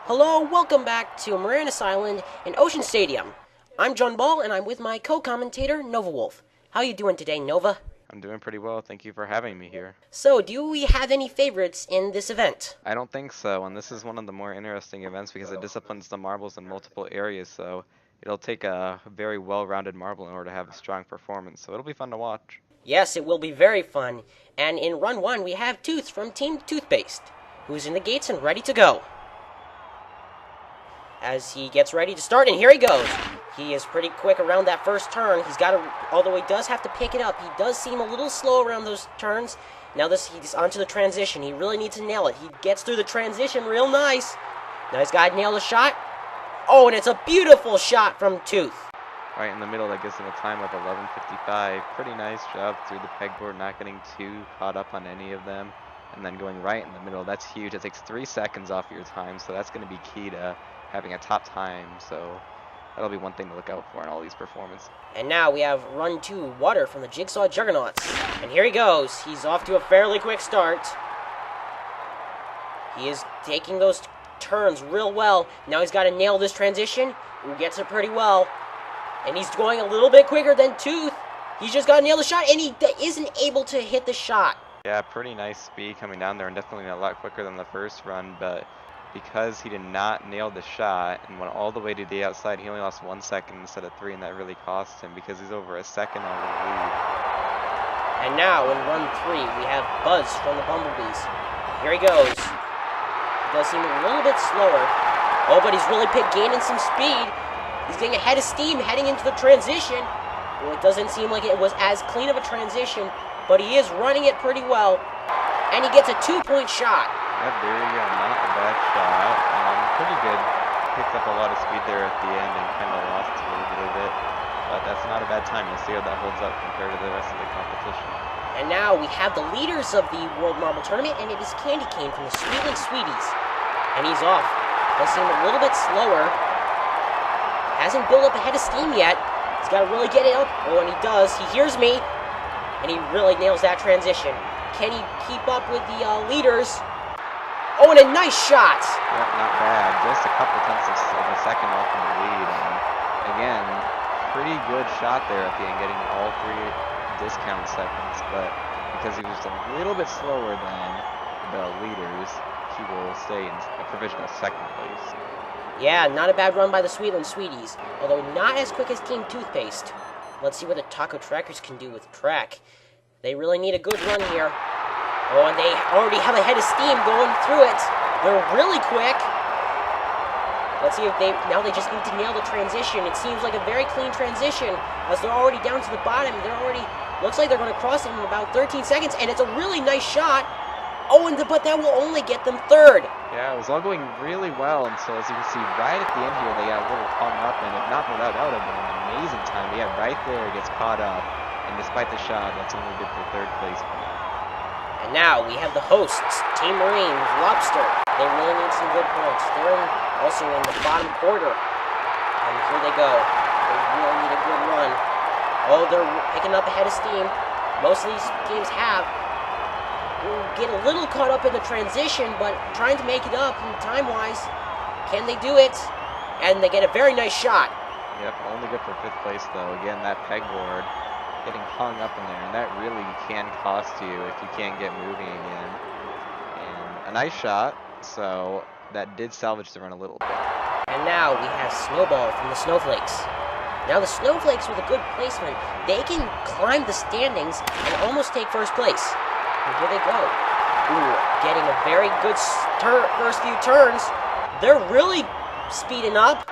Hello, welcome back to Marinus Island in Ocean Stadium. I'm John Ball, and I'm with my co-commentator, Nova Wolf. How you doing today, Nova? I'm doing pretty well, thank you for having me here. So, do we have any favorites in this event? I don't think so, and this is one of the more interesting events because it disciplines the marbles in multiple areas, so it'll take a very well-rounded marble in order to have a strong performance, so it'll be fun to watch. Yes, it will be very fun. And in Run 1, we have Tooth from Team Toothpaste, who's in the gates and ready to go. As he gets ready to start, and here he goes. He is pretty quick around that first turn. He's got to, although he does have to pick it up, he does seem a little slow around those turns. Now he's onto the transition. He really needs to nail it. He gets through the transition real nice. Now he's got to nail the shot. Oh, and it's a beautiful shot from Tooth. Right in the middle, that gives him a time of 11:55. Pretty nice job through the pegboard, not getting too caught up on any of them. And then going right in the middle, that's huge. It takes 3 seconds off your time, so that's going to be key to having a top time, so that'll be one thing to look out for in all these performances. And now we have Run 2, Water from the Jigsaw Juggernauts. And here he goes. He's off to a fairly quick start. He is taking those turns real well. Now he's got to nail this transition. He gets it pretty well. And he's going a little bit quicker than Tooth. He's just got to nail the shot, and he isn't able to hit the shot. Yeah, pretty nice speed coming down there, and definitely a lot quicker than the first run, but because he did not nail the shot and went all the way to the outside, he only lost 1 second instead of 3, and that really cost him because he's over a second on the lead. And now in Run 3, we have Buzz from the Bumblebees. Here he goes. He does seem a little bit slower. Oh, but he's really gaining some speed. He's getting ahead of steam heading into the transition. Well, it doesn't seem like it was as clean of a transition, but he is running it pretty well. And he gets a 2-point shot. Yep, there you go, not a bad shot. Pretty good. Picked up a lot of speed there at the end and kind of lost a little bit of it. But that's not a bad time. You'll see how that holds up compared to the rest of the competition. And now we have the leaders of the World Marble Tournament, and it is Candy Cane from the Sweetling Sweeties. And he's off. Does seem a little bit slower. Hasn't built up a head of steam yet. He's got to really get it up. Oh, and he does. He hears me. And he really nails that transition. Can he keep up with the leaders? Oh, and a nice shot! Yep, not bad. Just a couple tenths of a second off in the lead. And again, pretty good shot there at the end, getting all 3 discount seconds. But because he was a little bit slower than the leaders, he will stay in a provisional second place. Yeah, not a bad run by the Sweetland Sweeties, although not as quick as Team Toothpaste. Let's see what the Taco Trackers can do with track. They really need a good run here. Oh, and they already have a head of steam going through it. They're really quick. Let's see if now they just need to nail the transition. It seems like a very clean transition as they're already down to the bottom. Looks like they're going to cross it in about 13 seconds, and it's a really nice shot. Oh, but that will only get them 3rd. Yeah, it was all going really well until, as you can see, right at the end here, they got a little hung up, and if not for that, that would have been an amazing time. But yeah, right there, it gets caught up, and despite the shot, that's only good for 3rd place for now. And now we have the hosts, Team Marine with Lobster. They really need some good points. They're also in the bottom quarter. And here they go. They really need a good run. Oh, they're picking up a head of steam. Most of these teams will get a little caught up in the transition, but trying to make it up time-wise. Can they do it? And they get a very nice shot. Yep, only good for 5th place, though. Again, that pegboard getting hung up in there, and that really can cost you if you can't get moving again. And a nice shot, so that did salvage the run a little bit. And now we have Snowball from the Snowflakes. Now the Snowflakes, with a good placement, they can climb the standings and almost take 1st place. And here they go. Ooh, getting a very good first few turns. They're really speeding up.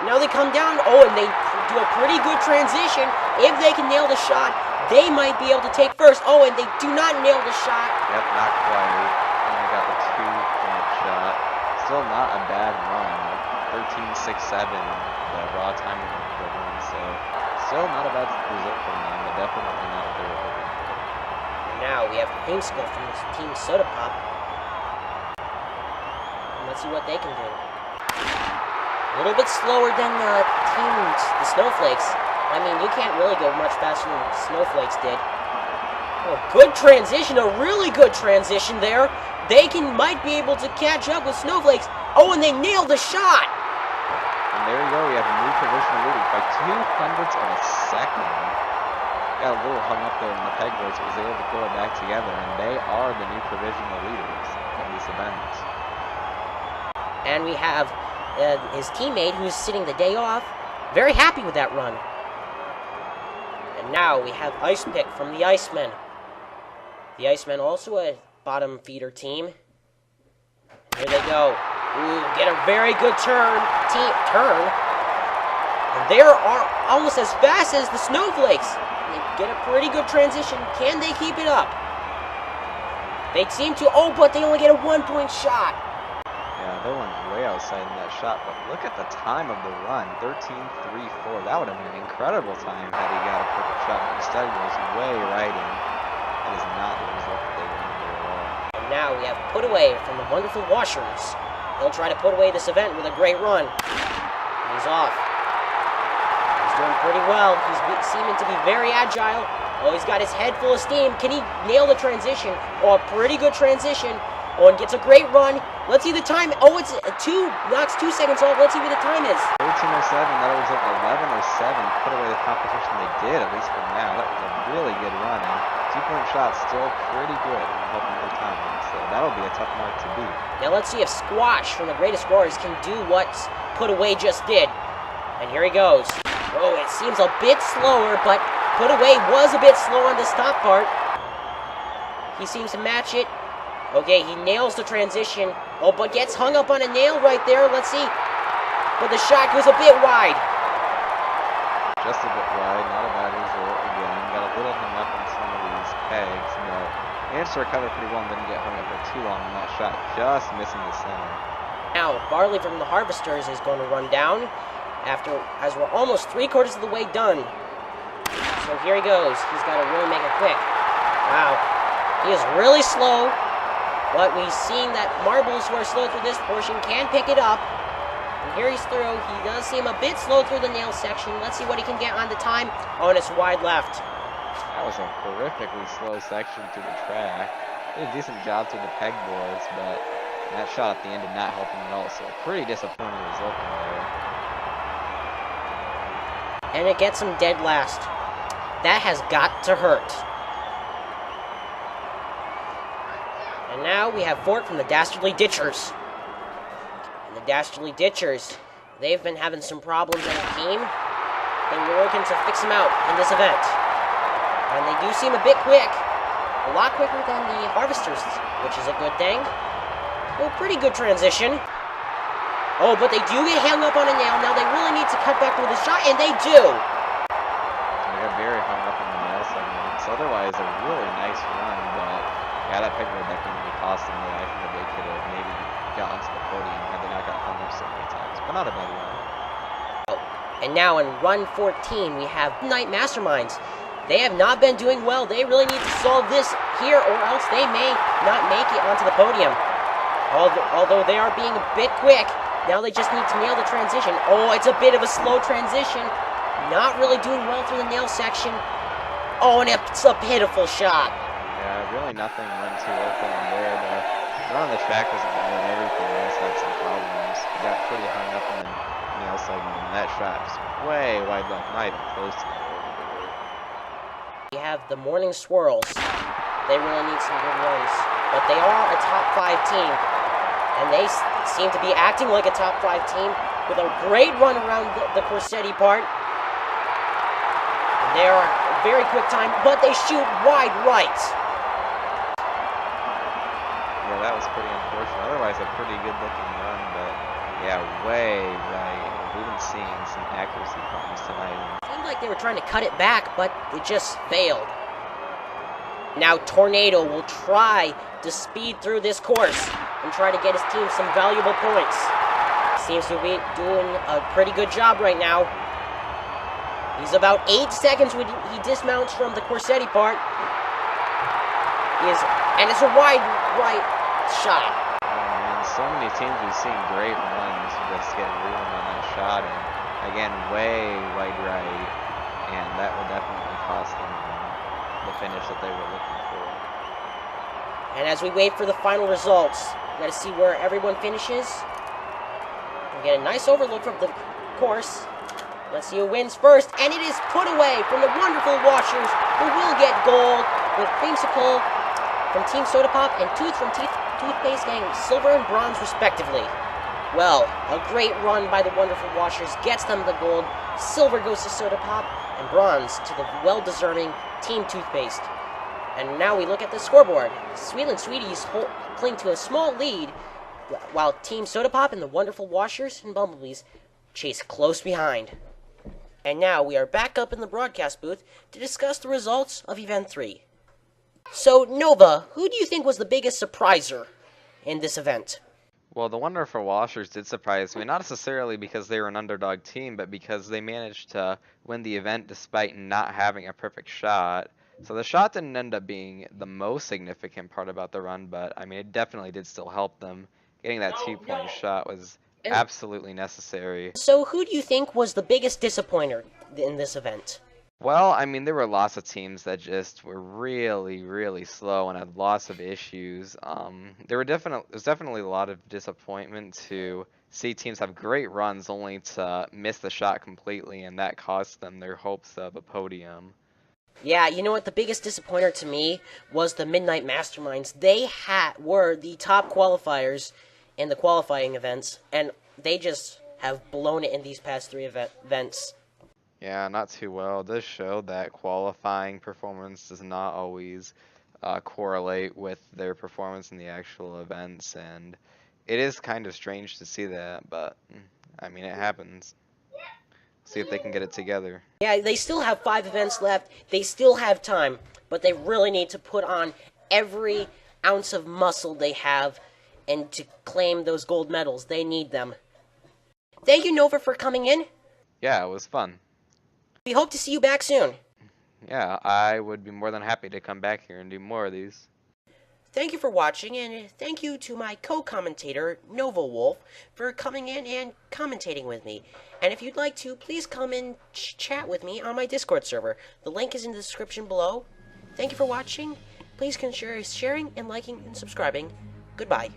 Now they come down, oh, and they do a pretty good transition. If they can nail the shot, they might be able to take 1st. Oh, and they do not nail the shot. Yep, not quite. Only got the 2-point shot. Still not a bad run. 13.67, the raw time of the run. So, still not a bad result for them, but definitely not what they were hoping for. And now we have Creamsicle from the Team Soda Pop. And let's see what they can do. A little bit slower than the Snowflakes. I mean, you can't really go much faster than the Snowflakes did. Oh, good transition, a really good transition there. They might be able to catch up with Snowflakes. Oh, and they nailed the shot! And there you go, we have a new provisional leader by 200ths of a second. Got a little hung up there in the pegboards, but was able to pull it back together, and they are the new provisional leaders of this event. And we have his teammate, who's sitting the day off, very happy with that run. And now we have Ice Pick from the Icemen. The Icemen also a bottom feeder team. Here they go. Ooh, get a very good turn. And they are almost as fast as the Snowflakes. They get a pretty good transition. Can they keep it up? They seem to. Oh, but they only get a 1-point shot. Yeah, they went way outside in that shot, but look at the time of the run. 13.34. That would have been an incredible time had he got a perfect shot, but instead it goes way right in. That is not the result that they wanted there at all. And now we have put away from the wonderful Washers. He'll try to put away this event with a great run. And he's off. He's doing pretty well. He's seeming to be very agile. Oh, he's got his head full of steam. Can he nail the transition? Oh, a pretty good transition. Oh, and gets a great run. Let's see the time. Oh, it's knocks 2 seconds off. Let's see what the time is. 13.07, that was at 11.07. Put away the competition they did, at least for now. That was a really good run. And 2-point shot still pretty good in helping their time. So that'll be a tough mark to beat. Now let's see if Squash from the Greatest Scorers can do what Put Away just did. And here he goes. Oh, it seems a bit slower, but Put Away was a bit slow on this top part. He seems to match it. Okay, he nails the transition. Oh, but gets hung up on a nail right there. Let's see. But the shot goes a bit wide. Just a bit wide, not a bad result. Again, got a little hung up on some of these pegs, but managed to recover pretty well and didn't get hung up for too long on that shot, just missing the center. Now, Barley from the Harvesters is going to run down as we're almost 3/4 of the way done. So here he goes. He's got to really make it quick. Wow. He is really slow. But we've seen that marbles who are slow through this portion can pick it up. And here he's through. He does seem a bit slow through the nail section. Let's see what he can get on the time. Oh, and it's wide left. That was a horrifically slow section through the track. Did a decent job through the pegboards, but that shot at the end did not help him at all. So a pretty disappointing result from there. And it gets him dead last. That has got to hurt. And now we have Fort from the Dastardly Ditchers. And the Dastardly Ditchers, they've been having some problems as a team. They were looking to fix them out in this event. And they do seem a bit quick. A lot quicker than the Harvesters, which is a good thing. Oh, pretty good transition. Oh, but they do get hung up on a nail. Now they really need to cut back with a shot, and they do. They got very hung up on the nail segments. Otherwise, a really nice run, but yeah, that pegboard definitely cost them. I think that they could have maybe got onto the podium had they not got hung up so many times. But not a bad run. And now in run 14, we have Night Masterminds. They have not been doing well. They really need to solve this here, or else they may not make it onto the podium. Although they are being a bit quick, now they just need to nail the transition. Oh, it's a bit of a slow transition. Not really doing well through the nail section. Oh, and it's a pitiful shot. Yeah, really nothing went too well for him there. The run on the track wasn't good. Everything else had some problems. He got pretty hung up in the nail segment, and that shot was way wide left, not even close to the over. We have the Morning Swirls. They really need some good runs, but they are a top 5 team, and they seem to be acting like a top 5 team with a great run around the Corsetti part. And they are a very quick time, but they shoot wide right. Yeah, that was pretty unfortunate. Otherwise, a pretty good-looking run, but yeah, way right. We've been seeing some accuracy problems tonight. It seemed like they were trying to cut it back, but it just failed. Now Tornado will try to speed through this course and try to get his team some valuable points. Seems to be doing a pretty good job right now. He's about 8 seconds when he dismounts from the Corsetti part. And it's a wide right shot. Oh man, so many teams we've seen great runs just get ruined on that shot, and again, way wide right, and that will definitely cost them the finish that they were looking for. And as we wait for the final results, we gotta see where everyone finishes. We get a nice overlook from the course. Let's see who wins first, and it is put away from the wonderful Washers, who will get gold with Creamsicle from Team Soda Pop and Tooth from Toothpaste getting silver and bronze respectively. Well, a great run by the wonderful Washers gets them the gold, silver goes to Soda Pop, and bronze to the well-deserving Team Toothpaste. And now we look at the scoreboard. Sweetland Sweeties cling to a small lead, while Team Soda Pop and the wonderful Washers and Bumblebees chase close behind. And now we are back up in the broadcast booth to discuss the results of Event 3. So, Nova, who do you think was the biggest surpriser in this event? Well, the wonderful Washers did surprise me, not necessarily because they were an underdog team, but because they managed to win the event despite not having a perfect shot. So the shot didn't end up being the most significant part about the run, but I mean, it definitely did still help them. Getting that 2-point shot was absolutely necessary. So who do you think was the biggest disappointer in this event? Well, I mean, there were lots of teams that just were really, really slow and had lots of issues. There's definitely a lot of disappointment to see teams have great runs only to miss the shot completely, and that cost them their hopes of a podium. Yeah, you know what? The biggest disappointer to me was the Midnight Masterminds. They were the top qualifiers in the qualifying events, and they just have blown it in these past 3 events. Yeah, not too well. This showed that qualifying performance does not always correlate with their performance in the actual events, and it is kind of strange to see that, but I mean, it happens. See if they can get it together. Yeah, they still have 5 events left. They still have time, but they really need to put on every ounce of muscle they have and to claim those gold medals. They need them. Thank you, Nova, for coming in. Yeah, it was fun. We hope to see you back soon. Yeah, I would be more than happy to come back here and do more of these. Thank you for watching, and thank you to my co-commentator, Nova Wolf, for coming in and commentating with me. And if you'd like to, please come and chat with me on my Discord server. The link is in the description below. Thank you for watching. Please consider sharing and liking and subscribing. Goodbye.